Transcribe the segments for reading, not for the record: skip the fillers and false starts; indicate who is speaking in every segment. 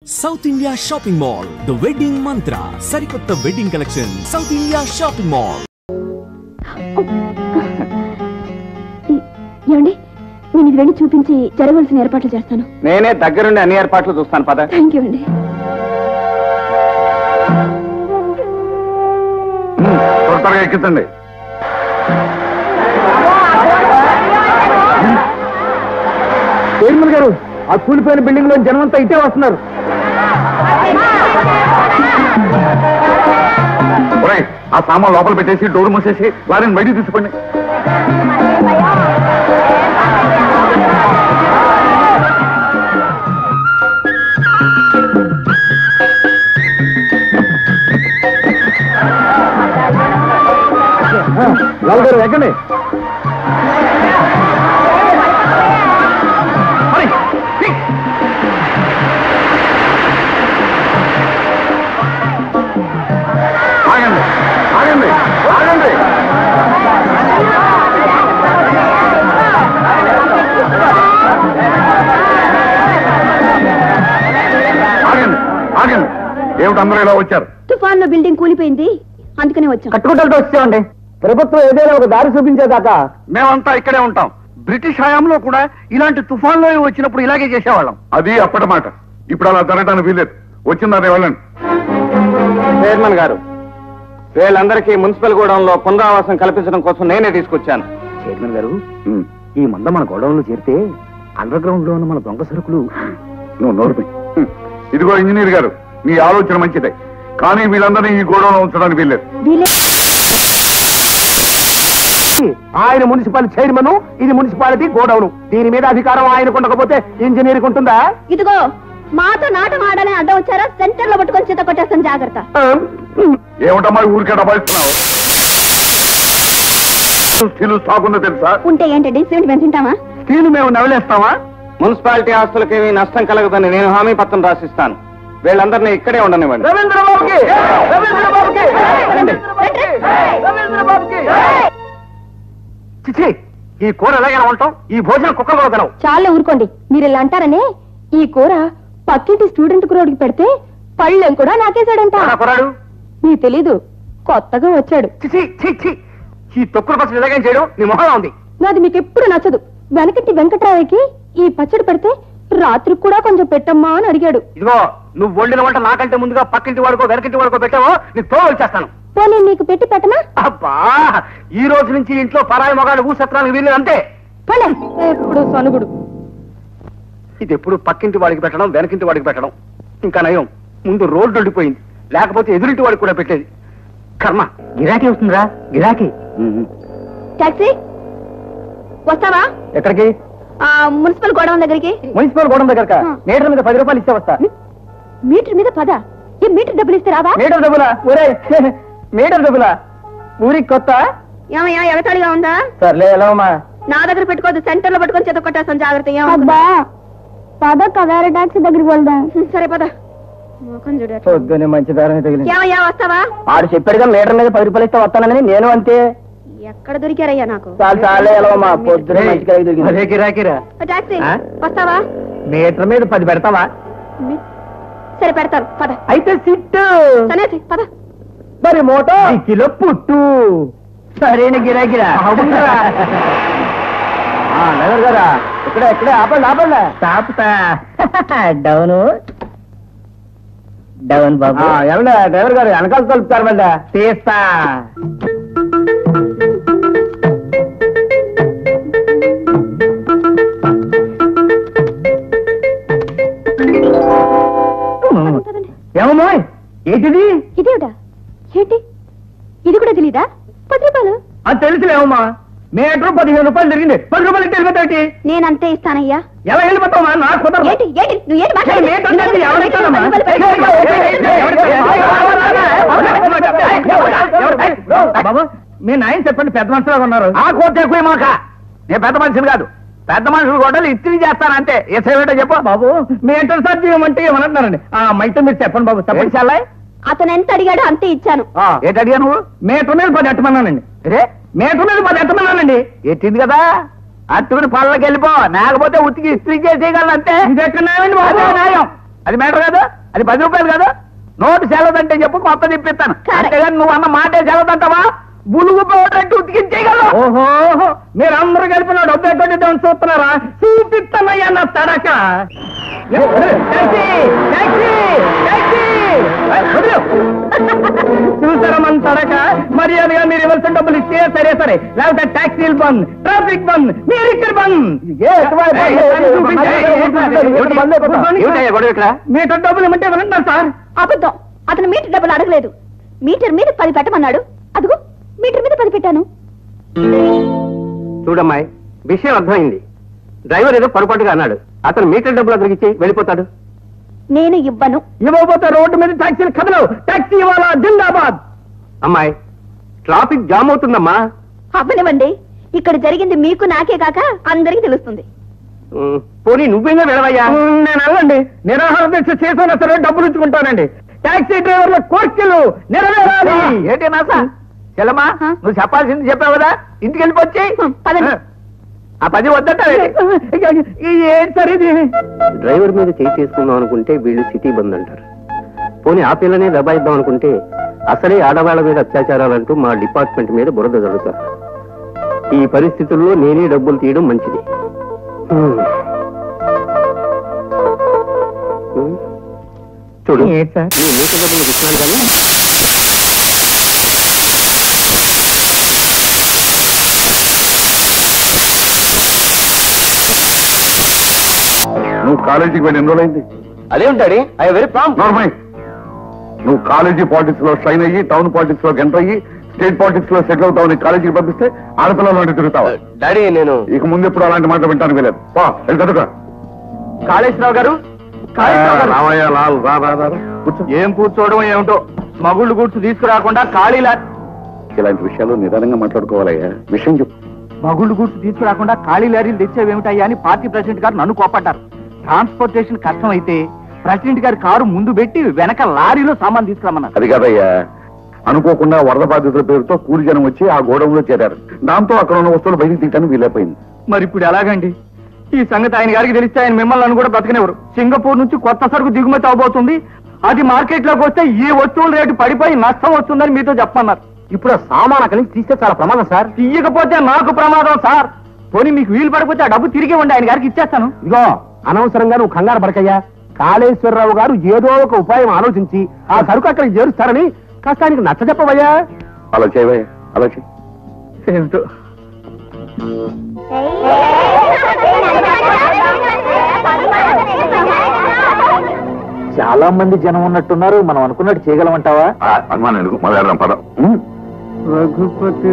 Speaker 1: South India Shopping Mall, The Wedding Mantra, Sarikotta Wedding Collection, South India Shopping Mall.
Speaker 2: ఏమండి నేను ఇది వెళ్ళి చూపించి జరగవలసిన ఏర్పాట్లు చేస్తాను.
Speaker 3: నేనే దగ్గరుండి అన్ని ఏర్పాట్లు చూస్తాను పద.
Speaker 2: థ్యాంక్ యూ అండి.
Speaker 3: త్వరగా ఎక్కించండి. చైర్మన్ గారు ఆ కూలిపోయిన బిల్డింగ్ లో జనం అంతా ఇటే వస్తున్నారు. ఆ సామాన్ లోపల పెట్టేసి డోర్ మూసేసి వారిని బయటికి తీసుకోండి. గారు ఎక్కండి. ఆగండి ఆగండి ఆగండి. ఆగండి ఆగండి. ఏమిటి అందరూ ఇలా వచ్చారు?
Speaker 2: తుఫాన్ లో బిల్డింగ్ కూలిపోయింది, అందుకనే వచ్చాం.
Speaker 3: కట్టుకుంటూ వచ్చామండి. ప్రభుత్వం ఏదైనా ఒక దారి చూపించేదాకా మేమంతా ఇక్కడే ఉంటాం. బ్రిటిష్ హయాంలో కూడా ఇలాంటి తుఫాన్లో వచ్చినప్పుడు ఇలాగే చేసేవాళ్ళం. అది అప్పటి మాట. ఇప్పుడు అలా జరగడానికి వీలేదు. వచ్చిందని వెళ్ళండి. చైర్మన్ గారు, వీళ్ళందరికీ మున్సిపల్ గోడౌన్లో పునరావాసం కల్పించడం కోసం నేనే తీసుకొచ్చాను. చైర్మన్ గారు, ఈ మంద మన గోడౌన్లో చేరితే అండర్ గ్రౌండ్ లో ఉన్న మన దొంగ సరుకులు. నువ్వు నోరు. ఇదిగో ఇంజనీర్ గారు, మీ ఆలోచన మంచిదే, కానీ వీళ్ళందరినీ ఈ గోడౌన్లో ఉంచడానికి వీల్లేదు. ఆయన మున్సిపల్ చైర్మన్, ఇది మున్సిపాలిటీ గోడౌన్. దీని మీద అధికారం ఆయనకు ఉండకపోతే ఇంజనీర్ ఉంటుందా?
Speaker 2: ఇదిగో మాతో నాటం ఆడాలని అడ్డం వచ్చారా, సెంటర్ లో పట్టుకొని చేత కొట్టేస్తాను, జాగ్రత్త.
Speaker 3: ఏమిటమ్మా ఊరికే డబాయిస్తున్నావు? స్టీలు స్టాక్ ఉందో తెలుసా?
Speaker 2: ఉంటే ఏంటండి, సిమెంట్ మేము తింటామా?
Speaker 3: స్టీలు మేము నవలేస్తామా? మున్సిపాలిటీ ఆస్తులకేమీ నష్టం కలగదని నేను హామీ పత్రం రాసిస్తాను. వీళ్ళందరినీ ఇక్కడే ఉండనివ్వండి. చిచి, ఈ కూర ఎలాగైనా ఉంటాం, ఈ భోజనం కుక్కలు కూడా తినవు.
Speaker 2: చాలా ఊరుకోండి, మీరు ఇలా అంటారనే ఈ కూర పక్కింటి స్టూడెంట్ కురోడికి పెడితే పళ్ళెం కూడా నాకేశాడంట. నీకు తెలీదు, కొత్తగా వచ్చాడు.
Speaker 3: చిచి చిచి, ఈ తొక్కుల పచ్చడి ఎలాగైనా చేయడం నీ మొహంలో ఉంది.
Speaker 2: నాది మీకు ఎప్పుడు నచ్చదు. వెనకటి వెంకట్రావుకి ఈ పచ్చడి పెడితే రాత్రికి కూడా కొంచెం పెట్టమ్మా అని అడిగాడు.
Speaker 3: ఇదిగో, నువ్వు వండిన వంట నాకంటే ముందుగా పక్కింటి వాడుకో వెనకింటి వాడుకో పెట్టావో నీకు తోలు వచ్చేస్తాను.
Speaker 2: పోనీ నీకు పెట్టి పెట్టనా?
Speaker 3: అబ్బా, ఈ రోజు నుంచి ఇంట్లో పరాయి మగాడు ఊసత్రానికి వీలు అంతే.
Speaker 2: ఎప్పుడు సనుగుడు.
Speaker 3: ఇది ఎప్పుడు పక్కింటి వాడికి పెట్టడం, వెనకింటి వాడికి పెట్టడం. ఇంకా నయం, ముందు రోడ్డు ఉండిపోయింది, లేకపోతే ఎదురింటి వాడికి కూడా పెట్టేది. కర్మ. గిరాకీ వస్తుందిరా, గిరాకీ.
Speaker 2: టాక్సీ వస్తావా?
Speaker 3: ఎక్కడికి?
Speaker 2: మున్సిపల్ గోడౌన్ దగ్గరికి.
Speaker 3: మున్సిపల్ గోడౌన్ దగ్గర మీటర్ మీద 10 రూపాయలు ఇస్తే వస్తా.
Speaker 2: మీటర్ మీద 10? ఈ మీటర్ డబ్బులు ఇస్తే రావా?
Speaker 3: మీటర్ డబ్బులా? మీటర్ డబ్బులా? ఊరికి కొత్త
Speaker 2: ఏమయ్యా, ఎగతాళిగా ఉందా?
Speaker 3: సర్లే, ఎలా అమ్మా?
Speaker 2: నా దగ్గర పెట్టుకోవద్దు, సెంటర్ లో పట్టుకొని చేత కొట్టేస్తాను, జాగ్రత్త. పద వేరే టాక్సీ దగ్గరికి వెళ్దాం. సరే పద.
Speaker 3: పొద్దునే మంచి దారిని తగిలింది.
Speaker 2: ఏమయ్యా, వస్తావా?
Speaker 3: ఆడు చెప్పాడుగా మీటర్ మీద 10 రూపాయలు ఇస్తే వస్తానని. నేను అంతే.
Speaker 2: ఎక్కడ దొరికారయ్యా నాకు?
Speaker 3: చాలే, ఎలా అమ్మా? పొద్దునే మంచి గిరాకీరా.
Speaker 2: టాక్సీ వస్తావా?
Speaker 3: మీటర్ మీద 10 పెడతావా?
Speaker 2: సరే పెడతాను, పద.
Speaker 3: అయితే సిట్టు
Speaker 2: సనేసి పద.
Speaker 3: మరి మోటో కిలో పుట్టు. సరైన గిరాకిరా. నగర్ గారా, ఇక్కడే ఆపండి ఆపండి. తాపుతా. డౌను డౌన్ బాబు. ఏమన్నా డ్రైవర్ గారు వెనకాల కలుపుతారు మళ్ళా? తీస్తా. ఏమమ్మా ఏంటిది?
Speaker 2: ఇదేమిటా? ఏంటి ఇది కూడా తెలీదా? 10 రూపాయలు.
Speaker 3: అది తెలుసులేమమ్మా. మీటర్ 15 రూపాయలు జరిగింది. 10 రూపాయలు ఇస్తే వెళ్ళిపోతాయి.
Speaker 2: నేనంతే ఇస్తానయ్యా.
Speaker 3: ఎలా వెళ్ళిపోతావా? నాకు కుదరదు. బాబు, మీ నాయన చెప్పండి, పెద్ద మనుషులుగా ఉన్నారు. ఆ కోర్టు ఎక్కువ మాక. నేను పెద్ద మనిషిని కాదు. పెద్ద మనుషులు గొడవలు ఇస్త్రీ చేస్తానంతే. ఏసేటో చెప్పు బాబు. మీ ఎంటర్ సార్ చేయమంటే ఏమనంటున్నారండి. మైతో మీరు చెప్పండి బాబు. చెప్పండి చాలా.
Speaker 2: అతను ఎంత అడిగాడో అంతే ఇచ్చాను.
Speaker 3: ఏంటి అడిగా నువ్వు? మీటర్ మీద 10 ఎట్టమన్నానండి. రే, మీటర్ మీద 10 ఎట్టమన్నానండి. ఎట్టింది కదా, అట్టుకుని పళ్ళకి వెళ్ళిపో, లేకపోతే ఉతికి ఇస్త్రీ చేసేయగలను అంతే. ఇది ఎక్కడ న్యాయం? అది మ్యాటర్ కాదు, అది 10 రూపాయలు కాదు. నోటు సెలవుదంటే చెప్పు, మొత్తం తిప్పిస్తాను. అంతేగాని నువ్వు అన్న మాటే సెలవుదంటావా? బులుగు పోవడానికి ఉతికించేయగలవు. ఓహో, మీరందరూ కలిపిన డబ్బు ఎటువంటి చూస్తున్నారా? చూపిస్తానయ్యా నా తడక. చూసారా మన తడక? మర్యాదగా మీరు ఇవ్వాల్సిన డబ్బులు ఇస్తే సరే సరే, లేకపోతే ట్యాక్సీలు బంద్, ట్రాఫిక్ బంద్, మీరు ఇక్కడ బంద్. మీటర్ డబ్బులు ఇవ్వమంటే వినండి సార్.
Speaker 2: అబద్ధం, అతను మీటర్ డబ్బులు అడగలేదు. మీటర్ మీద 10 పెట్టమన్నాడు. అదిగో మీటర్ మీద 10 పెట్టాను.
Speaker 4: చూడమ్మాయి, విషయం అర్థమైంది. డ్రైవర్ ఏదో పొరపాటుగా అన్నాడు. అతను మీటర్ డబ్బులు అతనికి ఇచ్చి వెళ్ళిపోతాడు.
Speaker 2: నేను ఇవ్వను.
Speaker 3: ఇవ్వకపోతే రోడ్డు మీద ట్యాక్సీలు కదలవు. ట్యాక్సీ ఇవ్వాలా? జిందాబాద్.
Speaker 4: అమ్మాయి, ట్రాఫిక్ జామ్ అవుతుందమ్మా.
Speaker 2: అవ్వనివ్వండి. ఇక్కడ జరిగింది మీకు నాకే కాక అందరికీ తెలుస్తుంది.
Speaker 4: పోనీ నువ్వేనా వెళ్ళవయ్యా?
Speaker 3: నేను వెళ్ళండి. నిరాహార దీక్ష చేసినా సరే డబ్బులు ఇచ్చుకుంటానండి. ట్యాక్సీ డ్రైవర్ల కోరికలు నెరవేరాలి. ఏంటి నాసా చెల్లమ్మా, నువ్వు చెప్పాల్సింది చెప్పావు కదా, ఇంటికి వెళ్ళిపోచ్చి ఆ 10 వద్దంట. ఏంటి సరే ఇది?
Speaker 4: డ్రైవర్ మీద చేయి చేసుకుందాం అనుకుంటే వీళ్ళు సిటీ బంద్ అంటారు. పోనీ ఆ పిల్లనే దబాయిద్దాం అనుకుంటే అసలే ఆడవాళ్ల మీద అత్యాచారాలంటూ మా డిపార్ట్మెంట్ మీద బురద జరుగుతారు. ఈ పరిస్థితుల్లో నేనే డబ్బులు తీయడం మంచిది. చూడు, నీ మీట డబ్బులు ఇస్తున్నాను కానీ
Speaker 3: నువ్వు కాలేజీకి వెళ్ళి ఎన్ని రోజులైంది?
Speaker 4: అదే ఉంటాడు. I very prompt.
Speaker 3: నార్మల్. నువ్వు కాలేజీ పాలిటిక్స్ లో షైన్ అయ్యి, టౌన్ పాలిటిక్స్ లో ఎంటర్ అయ్యి, స్టేట్ పాలిటిక్స్ లో సెటిల్ అవుతావు. నీ కాలేజీకి పంపిస్తే ఆడపిల్లలు అంటే తిరుగుతావు.
Speaker 4: డాడీ, నేను
Speaker 3: ఇక ముందు ఎప్పుడు అలాంటి మాట వింటాను వెళ్ళదు. కదుక
Speaker 4: కాళేశ్వరరావు గారు.
Speaker 3: రామయ్య లాల్ రా రా రా. కూర్చో.
Speaker 4: ఏం కూర్చోవడం ఏమిటో, మగుళ్ళు కూర్చు తీసుకురాకుండా ఖాళీలా.
Speaker 3: ఇలాంటి విషయాలు నిదానంగా మాట్లాడుకోవాలయ్యా. విషయం చెప్పు.
Speaker 4: మగుళ్ళు కూర్చు తీసుకురాకుండా ఖాళీ లారీలు తెచ్చేవేమిటయ్యా అని పార్టీ ప్రెసిడెంట్ గారు నన్ను కోపడ్డారు. ట్రాన్స్పోర్టేషన్ కష్టం అయితే ప్రెసిడెంట్ గారి కారు ముందు పెట్టి వెనక లారీలో సామాన్ తీసుకురమ్మన్నారు.
Speaker 3: అది కాదయ్యా, అనుకోకుండా వరద బాధితుల పేరుతో కూలి జనం వచ్చి ఆ గోడౌన్లో చేరారు. దాంతో అక్కడ ఉన్న వస్తువులు బయటికి తీయడానికి వీలైపోయింది.
Speaker 4: మరి ఇప్పుడు ఎలాగండి? ఈ సంగతి ఆయన గారికి తెలిస్తే ఆయన మిమ్మల్ని కూడా బతకనివ్వరు. సింగపూర్ నుంచి కొత్త సరుకు దిగుమతి అవబోతుంది. అది మార్కెట్ లోకి వస్తే ఈ వస్తువుల రేటు పడిపోయి నష్టం వస్తుందని మీతో చెప్పమన్నారు.
Speaker 3: ఇప్పుడు ఆ సామాన్ అక్కడి నుంచి తీస్తే చాలా ప్రమాదం సార్.
Speaker 4: తీయకపోతే నాకు ప్రమాదం సార్. పోనీ మీకు వీలు పడిపోతే ఆ డబ్బు తిరిగి ఉండి ఆయన గారికి ఇచ్చేస్తాను.
Speaker 3: ఇగో, అనవసరంగా నువ్వు కంగారు పడకయ్యా. కాళేశ్వరరావు గారు ఏదో ఒక ఉపాయం ఆలోచించి ఆ సరుకు అక్కడికి చేరుస్తారని కాస్త ఆయనకు నచ్చ చెప్పవయ్యా. అలా చేయవయ్యా, అలా
Speaker 4: ఏమిటో.
Speaker 3: చాలా మంది జనం ఉన్నట్టున్నారు. మనం అనుకున్నట్టు చేయగలమంటావా? అనుమానం ఎందుకు, మొదలెడదాం పదం. రఘుపతి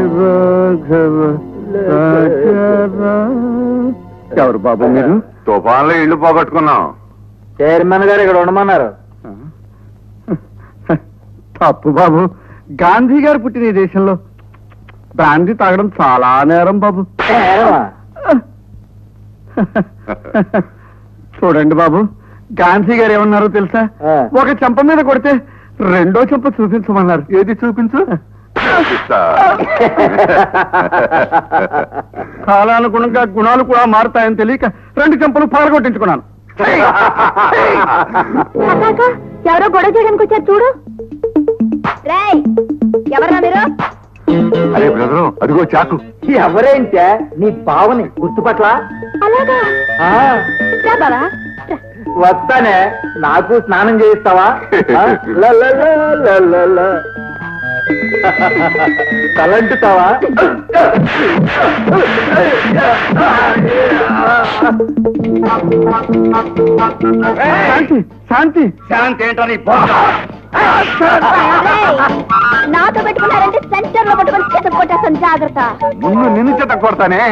Speaker 3: ఎవరు బాబు మీరు? తుఫాన్లో ఇల్లు పోగొట్టుకున్నాం.
Speaker 4: చైర్మన్ గారు ఇక్కడ ఉండమన్నారు.
Speaker 3: తప్పు బాబు. గాంధీ గారు పుట్టిన ఈ దేశంలో బ్రాందీ తాగడం చాలా నేరం బాబు. చూడండి బాబు, గాంధీ గారు ఏమన్నారో తెలుసా? ఒక చెంప మీద కొడితే రెండో చెంప చూపించమన్నారు. ఏది చూపించు? కాలానుగుణంగా గుణాలు కూడా మారుతాయని తెలియక 2 చెంపలు పాల్గొట్టించుకున్నాను.
Speaker 2: ఎవరో గొడవ చేయడానికి వచ్చారు చూడు. రేయ్, ఎవరా మీరు?
Speaker 3: అరే బ్రదరు, అదిగో చాకు.
Speaker 4: ఎవరేంటే నీ బావని గుర్తుపట్ల?
Speaker 2: అలాగా? రా బావా,
Speaker 4: వస్తానే. నాకు స్నానం చేయిస్తావా? తలంటుతావా?
Speaker 3: శాంతి శాంతి
Speaker 4: శాంతి ఏంటని
Speaker 2: నాతో పెట్టుకున్నారంటే సెంటర్ లో పట్టుకొని చేత కొట్టేస్తాను. జాగ్రత్త.
Speaker 3: ముందు నిన్ను చేత కొడతానే.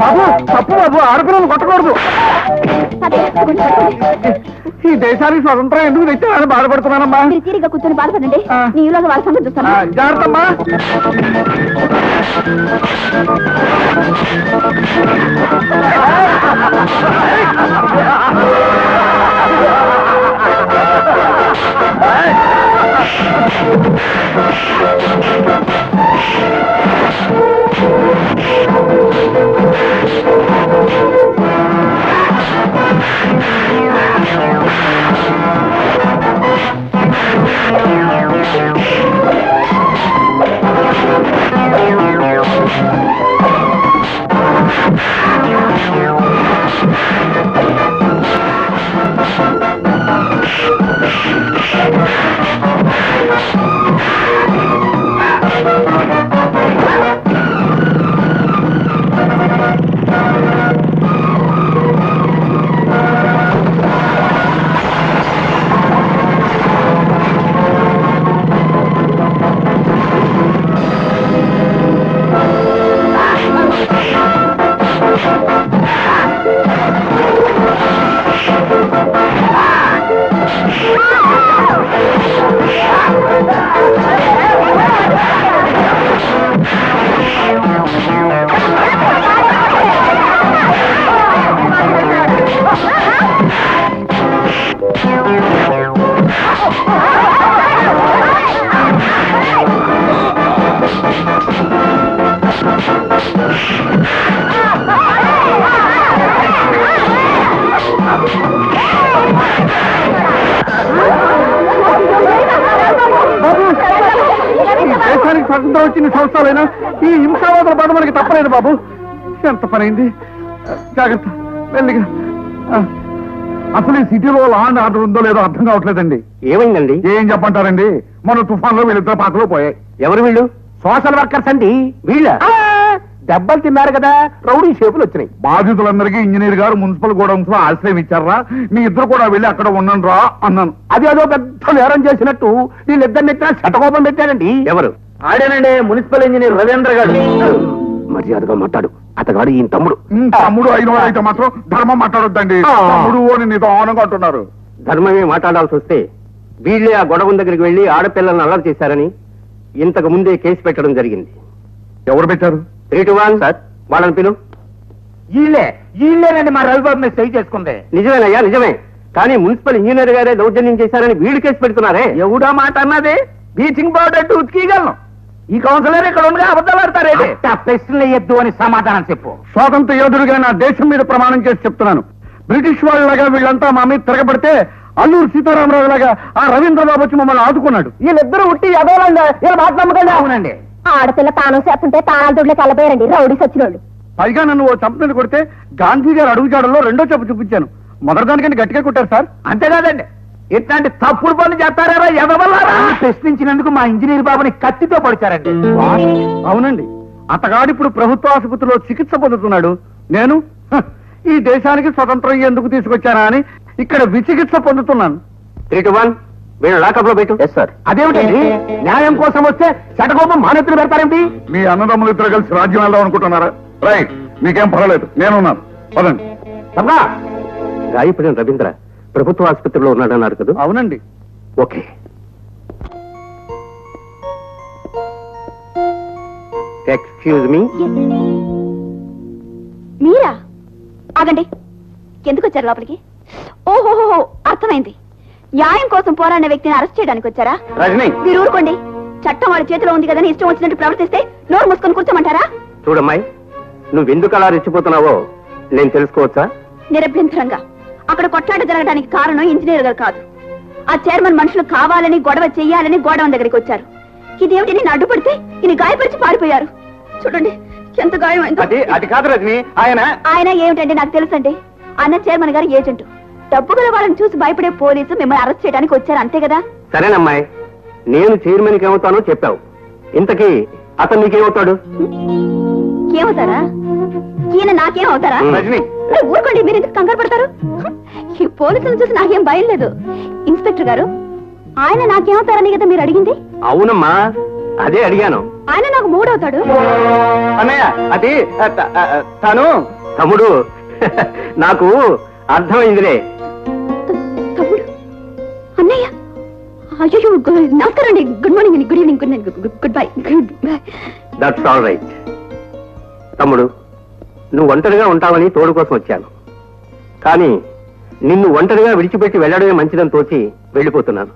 Speaker 3: బాబు తప్పు బాబు, ఆడపిల్లలు కొట్టకూడదు. ఈ దేశానికి స్వతంత్రం ఎందుకు తెచ్చానని బాధపడుతున్నానమ్మా.
Speaker 2: మీరు తీరిగా కూర్చొని బాధపడండి, నీలోగా వాళ్ళ సంగతి చూస్తాను.
Speaker 3: జాగ్రత్తమ్మా. స్వతంత్రం వచ్చిన సంవత్సరాలైనా ఈ హింసావాదుల బాధ మనకి తప్పలేదు బాబు. ఎంత పనైంది. జాగ్రత్త, మెల్లిగా. అసలు ఈ సిటీలో లా అండ్ ఆర్డర్ ఉందో లేదో అర్థం కావట్లేదండి.
Speaker 4: ఏమైందండి?
Speaker 3: ఏం చెప్పంటారండి, మన తుఫాన్లో వీళ్ళిద్దరు పాటలు పోయాయి.
Speaker 4: ఎవరు వీళ్ళు?
Speaker 3: సోషల్ వర్కర్స్ అండి.
Speaker 4: వీళ్ళ
Speaker 3: దెబ్బలు తిన్నారు కదా, రౌడీ షేపులు వచ్చినాయి. బాధితులందరికీ ఇంజనీర్ గారు మున్సిపల్ గోడౌన్స్ లో ఆశ్రయం ఇచ్చారా, మీ ఇద్దరు కూడా వెళ్ళి అక్కడ ఉండండి రా అన్నాను. అది అదో పెద్ద నేరం చేసినట్టు వీళ్ళిద్దరిని ఎత్తిన శటకోపం పెట్టారండి.
Speaker 4: ఎవరు?
Speaker 3: ఆడేనండి, మున్సిపల్ ఇంజనీర్ రవీంద్ర గారు.
Speaker 4: మర్యాదగా మాట్లాడు, అతగాడు ఈ తమ్ముడు.
Speaker 3: తమ్ముడు అయిన అయితే మాత్రం ధర్మం మాట్లాడొద్దండి. తమ్ముడు అని నిదానంగా అంటున్నారు.
Speaker 4: ధర్మమే మాట్లాడాల్సి వస్తే వీళ్ళే ఆ గొడవ దగ్గరికి వెళ్లి ఆడపిల్లలను అల్లరి చేశారని ఇంతకు ముందే కేసు పెట్టడం జరిగింది.
Speaker 3: ఎవరు పెట్టారు?
Speaker 4: 3 to 1 సార్, వాళ్ళని పిలు.
Speaker 3: వీళ్ళేనండి మా రవిబాబు మీద సై చేసుకుంది.
Speaker 4: నిజమేనయ్యా, నిజమే. కానీ మున్సిపల్ ఇంజనీర్ గారే దౌర్జన్యం చేశారని వీళ్ళు కేసు పెడుతున్నారే.
Speaker 3: ఎవడో మాట అన్నది బీచింగ్ పౌడర్ అంటూ ఉతికీయగలను. ఈ కౌన్సిలర్ ఇక్కడ ఉండగా అబద్ధాలు ఆడతారేంటి? ప్రశ్నలు వేయద్దు అని సమాధానం చెప్పు. స్వాతంత్ర యోధుడిగా నా దేశం మీద ప్రమాణం చేసి చెప్తున్నాను. బ్రిటిష్ వాళ్ళలాగా వీళ్ళంతా మా మీద తిరగబడితే అల్లూరు సీతారామరావు లాగా ఆ రవీంద్రబాబు వచ్చి మమ్మల్ని ఆదుకున్నాడు. వీళ్ళిద్దరూ ఉట్టి ఎదవాలండి, వీళ్ళ మాట నమ్మకండి. అవునండి,
Speaker 2: ఆడపిల్ల తాను చేస్తుంటే తాళాల దొడ్లే కలబోయారండి రౌడీ సచ్చినోళ్ళు.
Speaker 3: పైగా నన్ను ఓ చంపని కొడితే గాంధీ గారు అడుగుజాడల్లో రెండో చెప్పు చూపించాను. మొదటి దానికంటే గట్టిగా కొట్టారు సార్. అంతేకాదండి, ఇట్లాంటి తప్పుడు పనులు చేస్తారా ఎదవల్లారా? ప్రశ్నించినందుకు మా ఇంజనీర్ బాబుని కత్తితో పడిచారండి. అవునండి, అతగాడు ఇప్పుడు ప్రభుత్వ ఆసుపత్రిలో చికిత్స పొందుతున్నాడు. నేను ఈ దేశానికి స్వతంత్రం ఎందుకు తీసుకొచ్చానా అని ఇక్కడ విచికిత్స పొందుతున్నాను.
Speaker 4: 3 to 1 వీళ్ళు లాకప్ లో పెట్టు.
Speaker 3: Yes sir. అదేమిటండి, న్యాయం కోసం వస్తే చటకోపం మానెత్తులు పెడతారేంటి? మీ అన్నదమ్ములు ఇద్దరు కలిసి రాజ్యం వెళ్దాం అనుకుంటున్నారా? రైట్, మీకేం పర్వాలేదు, నేనున్నాను. పదండి.
Speaker 4: గాయపడిన రవీంద్ర ప్రభుత్వ ఆసుపత్రిలో ఉన్నాడన్నారు కదా?
Speaker 3: అవునండి.
Speaker 4: ఓకే. Excuse me.
Speaker 2: మీరా? ఆగండి, ఎందుకు వచ్చారు లోపలికి? ఓహోహో, అర్థమైంది. న్యాయం కోసం పోరాడిన వ్యక్తిని అరెస్ట్ చేయడానికి వచ్చారా?
Speaker 3: రజనీ,
Speaker 2: మీరు ఊరుకోండి. చట్టం వాళ్ళ చేతిలో ఉంది కదని ఇష్టం వచ్చినట్టు ప్రవర్తిస్తే నోరు మూసుకొని కూర్చోమంటారా?
Speaker 4: చూడమ్మాయి, నువ్వెందుకు అలా రెచ్చిపోతున్నావో నేను తెలుసుకోవచ్చా?
Speaker 2: నిరభ్యంతరంగా. అక్కడ కొట్లాట జరగడానికి కారణం ఇంజనీర్ గారు కాదు. ఆ చైర్మన్ మనుషులు కావాలని గొడవ చెయ్యాలని గోడౌన్ దగ్గరికి వచ్చారు. ఇదేమిటి, నేను అడ్డుపడితే ఇది గాయపరిచి పారిపోయారు. చూడండి ఎంత గాయమైందో.
Speaker 3: అది కాదు రజనీ,
Speaker 2: ఆయన ఏమిటండి నాకు తెలుసండి. అన్న చైర్మన్ గారు ఏజెంట్. డబ్బు గల వాళ్ళని చూసి భయపడే పోలీసు మిమ్మల్ని అరెస్ట్ చేయడానికి వచ్చారు, అంతే కదా?
Speaker 4: సరేనమ్మాయి, నేను చైర్మన్కి ఏమవుతానో చెప్పావు. ఇంతకీ అతను నీకేమవుతాడు?
Speaker 2: ఏమవుతారా? ఈయన నాకేమవుతారా?
Speaker 3: రజనీ,
Speaker 2: ఊరుకోండి, మీరు ఎందుకు కంగారు పడతారు? ఈ పోలీసులను చూసి నాకేం భయం లేదు. ఇన్స్పెక్టర్ గారు, ఆయన నాకేమవుతారని కదా మీరు అడిగింది?
Speaker 4: అవునమ్మా, అదే అడిగాను.
Speaker 2: ఆయన నాకు మూడవుతాడు.
Speaker 4: అన్నయ్య అది తను తమ్ముడు నాకు అర్థమైందిలే.
Speaker 2: తమ్ముడు అన్నయ్య అయ్యో నమస్కారం అండి. Good morning, good evening, good bye.
Speaker 4: That's all right. తమ్ముడు, నువ్వు ఒంటరిగా ఉంటావని తోడు కోసం వచ్చాను. కానీ నిన్ను ఒంటరిగా విడిచిపెట్టి వెళ్ళడమే మంచిదని తోచి వెళ్ళిపోతున్నాను.